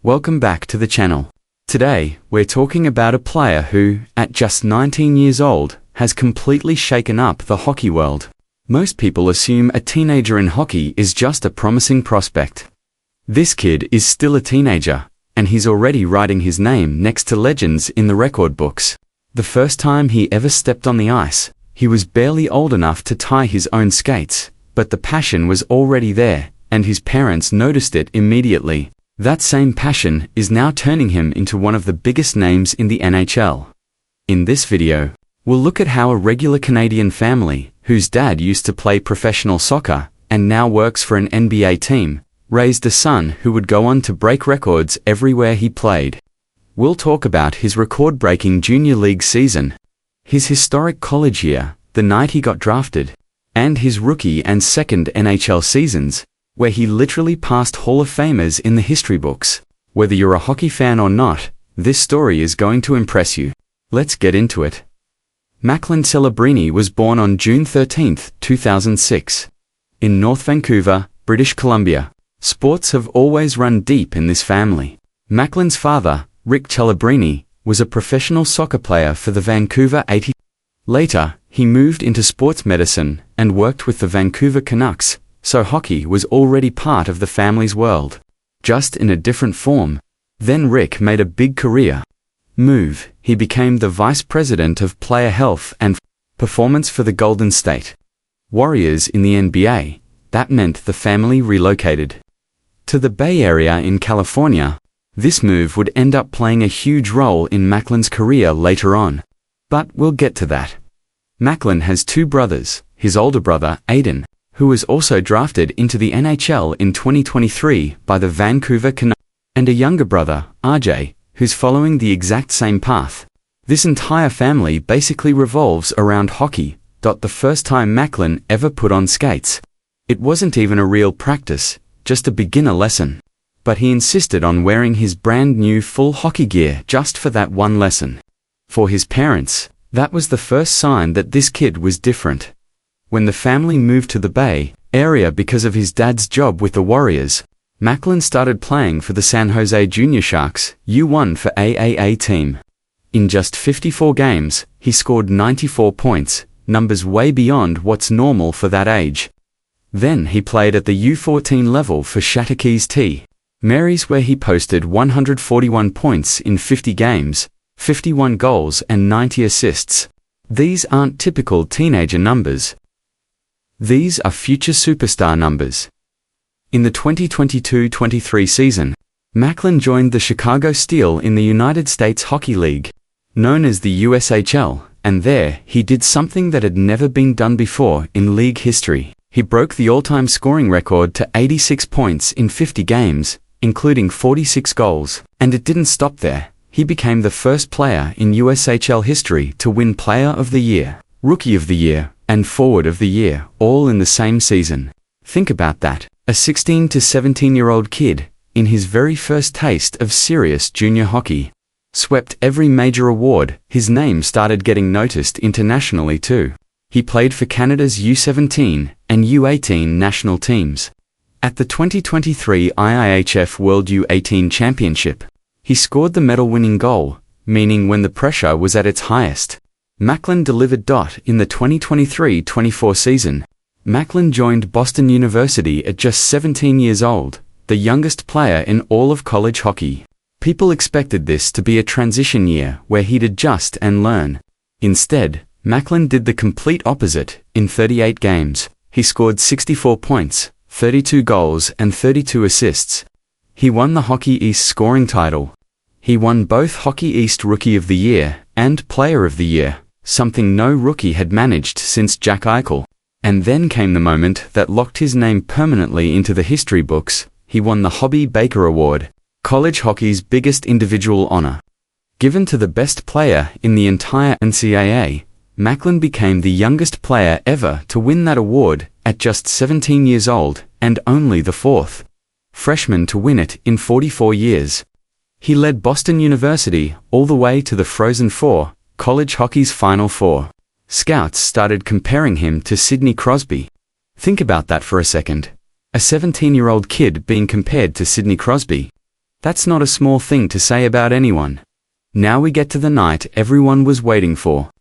Welcome back to the channel. Today, we're talking about a player who, at just 19 years old, has completely shaken up the hockey world. Most people assume a teenager in hockey is just a promising prospect. This kid is still a teenager, and he's already writing his name next to legends in the record books. The first time he ever stepped on the ice, he was barely old enough to tie his own skates, but the passion was already there, and his parents noticed it immediately. That same passion is now turning him into one of the biggest names in the NHL. In this video, we'll look at how a regular Canadian family, whose dad used to play professional soccer and now works for an NBA team, raised a son who would go on to break records everywhere he played. We'll talk about his record-breaking junior league season, his historic college year, the night he got drafted, and his rookie and second NHL seasons, where he literally passed Hall of Famers in the history books. Whether you're a hockey fan or not, this story is going to impress you. Let's get into it. Macklin Celebrini was born on June 13, 2006, in North Vancouver, British Columbia. Sports have always run deep in this family. Macklin's father, Rick Celebrini, was a professional soccer player for the Vancouver 80. Later, he moved into sports medicine and worked with the Vancouver Canucks, so hockey was already part of the family's world, just in a different form. Then Rick made a big career move. He became the vice president of player health and performance for the Golden State Warriors in the NBA. That meant the family relocated to the Bay Area in California. This move would end up playing a huge role in Macklin's career later on, but we'll get to that. Macklin has two brothers, his older brother, Aiden, who was also drafted into the NHL in 2023 by the Vancouver Canucks, and a younger brother, RJ, who's following the exact same path. This entire family basically revolves around hockey. The first time Macklin ever put on skates, it wasn't even a real practice, just a beginner lesson. But he insisted on wearing his brand new full hockey gear just for that one lesson. For his parents, that was the first sign that this kid was different. When the family moved to the Bay Area because of his dad's job with the Warriors, Macklin started playing for the San Jose Junior Sharks U1 for AAA team. In just 54 games, he scored 94 points, numbers way beyond what's normal for that age. Then he played at the U14 level for Shattering T. Mary's, where he posted 141 points in 50 games, 51 goals and 90 assists. These aren't typical teenager numbers. These are future superstar numbers. In the 2022-23 season, Macklin joined the Chicago Steel in the United States Hockey League, known as the USHL, and there he did something that had never been done before in league history. He broke the all-time scoring record to 86 points in 50 games, including 46 goals, and it didn't stop there. He became the first player in USHL history to win Player of the Year, Rookie of the Year, and Forward of the Year, all in the same season. Think about that. A 16 to 17-year-old kid, in his very first taste of serious junior hockey, swept every major award. His name started getting noticed internationally too. He played for Canada's U17 and U18 national teams. At the 2023 IIHF World U18 Championship, he scored the medal-winning goal, meaning when the pressure was at its highest. Macklin delivered. In the 2023-24 season, Macklin joined Boston University at just 17 years old, the youngest player in all of college hockey. People expected this to be a transition year where he'd adjust and learn. Instead, Macklin did the complete opposite. In 38 games, he scored 64 points, 32 goals and 32 assists. He won the Hockey East scoring title. He won both Hockey East Rookie of the Year and Player of the Year, something no rookie had managed since Jack Eichel. And then came the moment that locked his name permanently into the history books. He won the Hobey Baker Award, college hockey's biggest individual honor. Given to the best player in the entire NCAA, Macklin became the youngest player ever to win that award at just 17 years old, and only the fourth freshman to win it in 44 years. He led Boston University all the way to the Frozen Four, college hockey's Final Four. Scouts started comparing him to Sidney Crosby. Think about that for a second. A 17-year-old kid being compared to Sidney Crosby. That's not a small thing to say about anyone. Now we get to the night everyone was waiting for.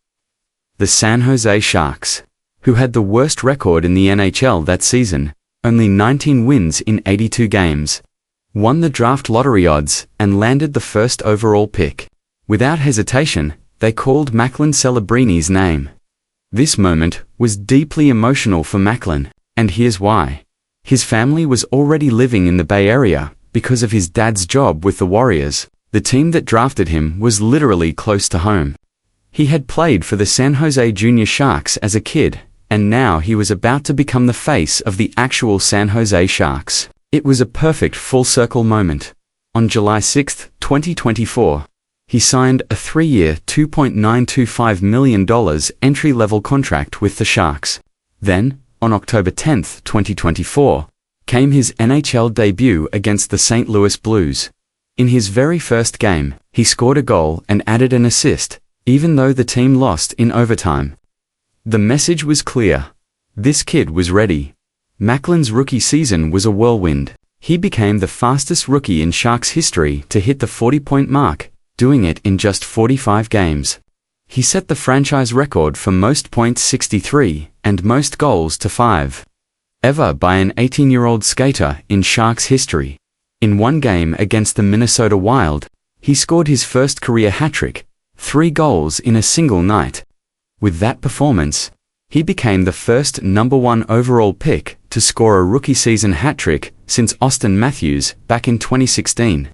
The San Jose Sharks, who had the worst record in the NHL that season, only 19 wins in 82 games, won the draft lottery odds and landed the first overall pick. Without hesitation, they called Macklin Celebrini's name. This moment was deeply emotional for Macklin, and here's why. His family was already living in the Bay Area because of his dad's job with the Warriors. The team that drafted him was literally close to home. He had played for the San Jose Junior Sharks as a kid, and now he was about to become the face of the actual San Jose Sharks. It was a perfect full-circle moment. On July 6, 2024, he signed a 3-year, $2.925 million entry-level contract with the Sharks. Then, on October 10, 2024, came his NHL debut against the St. Louis Blues. In his very first game, he scored a goal and added an assist, even though the team lost in overtime. The message was clear. This kid was ready. Macklin's rookie season was a whirlwind. He became the fastest rookie in Sharks history to hit the 40-point mark, doing it in just 45 games. He set the franchise record for most points 63 and most goals to 5 ever by an 18-year-old skater in Sharks history. In one game against the Minnesota Wild, he scored his first career hat-trick, 3 goals in a single night. With that performance, he became the first #1 overall pick to score a rookie season hat-trick since Austin Matthews back in 2016.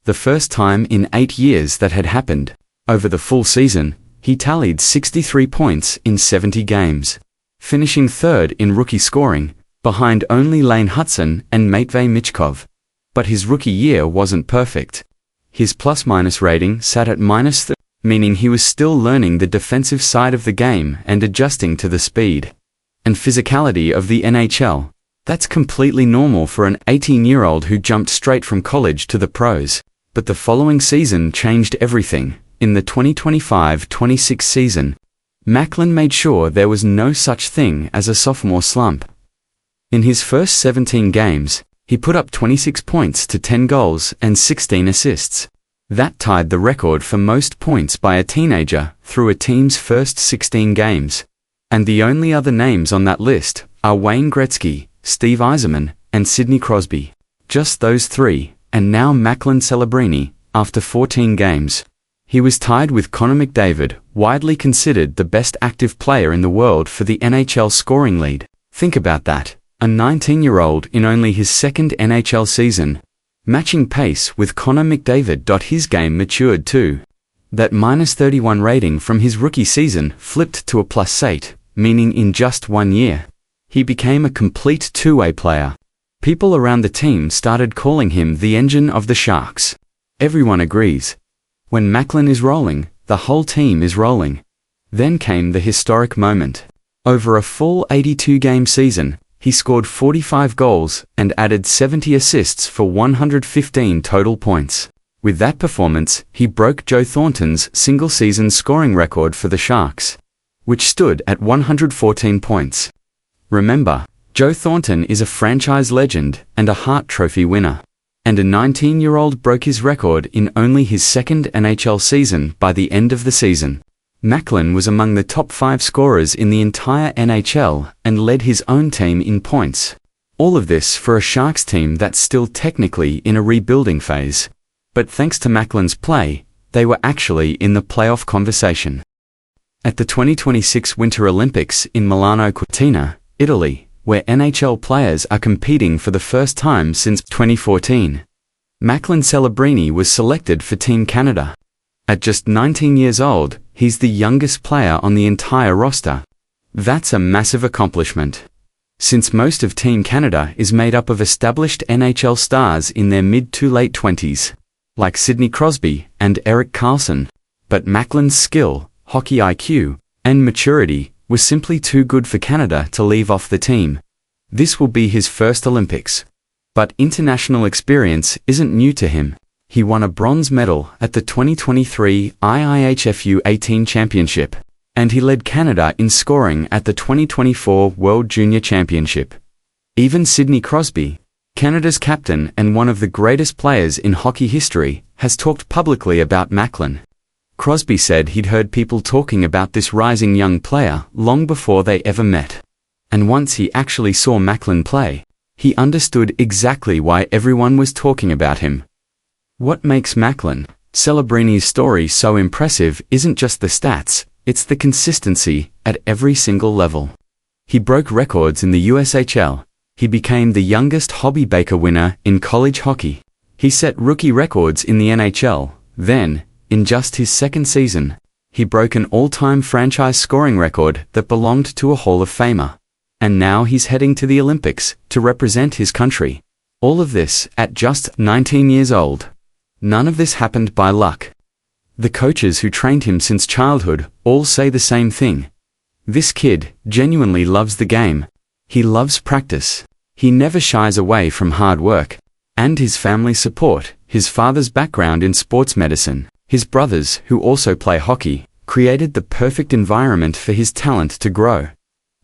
The first time in 8 years that had happened. Over the full season, he tallied 63 points in 70 games, finishing third in rookie scoring, behind only Lane Hutson and Matvei Michkov. But his rookie year wasn't perfect. His plus-minus rating sat at -3, meaning he was still learning the defensive side of the game and adjusting to the speed and physicality of the NHL. That's completely normal for an 18-year-old who jumped straight from college to the pros. But the following season changed everything. In the 2025-26 season, Macklin made sure there was no such thing as a sophomore slump. In his first 17 games, he put up 26 points to 10 goals and 16 assists. That tied the record for most points by a teenager through a team's first 16 games. And the only other names on that list are Wayne Gretzky, Steve Yzerman, and Sidney Crosby. Just those 3, and now Macklin Celebrini, after 14 games. He was tied with Connor McDavid, widely considered the best active player in the world for the NHL scoring lead. Think about that. A 19-year-old in only his second NHL season, matching pace with Connor McDavid. His game matured too. That -31 rating from his rookie season flipped to a +8, meaning in just 1 year, he became a complete two-way player. People around the team started calling him the engine of the Sharks. Everyone agrees. When Macklin is rolling, the whole team is rolling. Then came the historic moment. Over a full 82-game season, he scored 45 goals and added 70 assists for 115 total points. With that performance, he broke Joe Thornton's single-season scoring record for the Sharks, which stood at 114 points. Remember, Joe Thornton is a franchise legend and a Hart Trophy winner. And a 19-year-old broke his record in only his second NHL season by the end of the season. Macklin was among the top 5 scorers in the entire NHL and led his own team in points. All of this for a Sharks team that's still technically in a rebuilding phase. But thanks to Macklin's play, they were actually in the playoff conversation. At the 2026 Winter Olympics in Milano Cortina, Italy, where NHL players are competing for the first time since 2014, Macklin Celebrini was selected for Team Canada. At just 19 years old, he's the youngest player on the entire roster. That's a massive accomplishment. Since most of Team Canada is made up of established NHL stars in their mid to late 20s, like Sidney Crosby and Erik Karlsson, but Macklin's skill, hockey IQ, and maturity was simply too good for Canada to leave off the team. This will be his first Olympics. But international experience isn't new to him. He won a bronze medal at the 2023 IIHF U18 Championship, and he led Canada in scoring at the 2024 World Junior Championship. Even Sidney Crosby, Canada's captain and one of the greatest players in hockey history, has talked publicly about Macklin. Crosby said he'd heard people talking about this rising young player long before they ever met. And once he actually saw Macklin play, he understood exactly why everyone was talking about him. What makes Macklin Celebrini's story so impressive isn't just the stats, it's the consistency at every single level. He broke records in the USHL. He became the youngest Hobey Baker winner in college hockey. He set rookie records in the NHL. Then, in just his second season, he broke an all-time franchise scoring record that belonged to a Hall of Famer. And now he's heading to the Olympics to represent his country. All of this at just 19 years old. None of this happened by luck. The coaches who trained him since childhood all say the same thing. This kid genuinely loves the game. He loves practice. He never shies away from hard work. And his family's support, his father's background in sports medicine, his brothers who also play hockey, created the perfect environment for his talent to grow.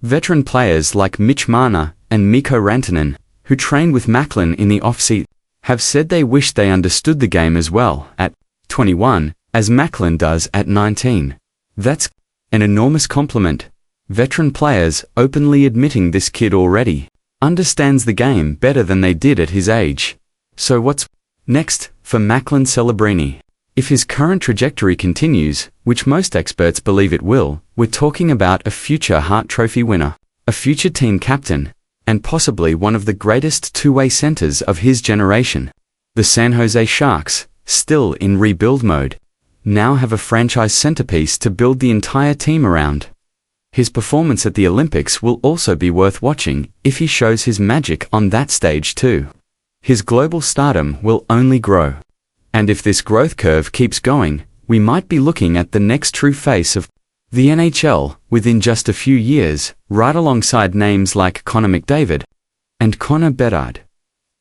Veteran players like Mitch Marner and Mikko Rantanen, who train with Macklin in the off-season, have said they wish they understood the game as well at 21 as Macklin does at 19. That's an enormous compliment. Veteran players openly admitting this kid already understands the game better than they did at his age. So what's next for Macklin Celebrini? If his current trajectory continues, which most experts believe it will, we're talking about a future Hart Trophy winner, a future team captain, and possibly one of the greatest two-way centers of his generation. The San Jose Sharks, still in rebuild mode, now have a franchise centerpiece to build the entire team around. His performance at the Olympics will also be worth watching if he shows his magic on that stage too. His global stardom will only grow. And if this growth curve keeps going, we might be looking at the next true face of the NHL within just a few years, right alongside names like Connor McDavid and Connor Bedard.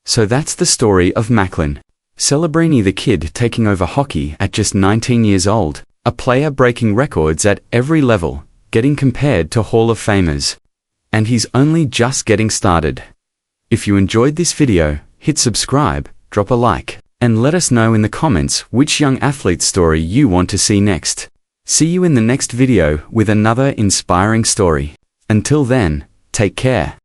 So that's the story of Macklin Celebrini, the kid taking over hockey at just 19 years old, a player breaking records at every level, getting compared to Hall of Famers. And he's only just getting started. If you enjoyed this video, hit subscribe, drop a like, and let us know in the comments which young athlete story you want to see next. See you in the next video with another inspiring story. Until then, take care.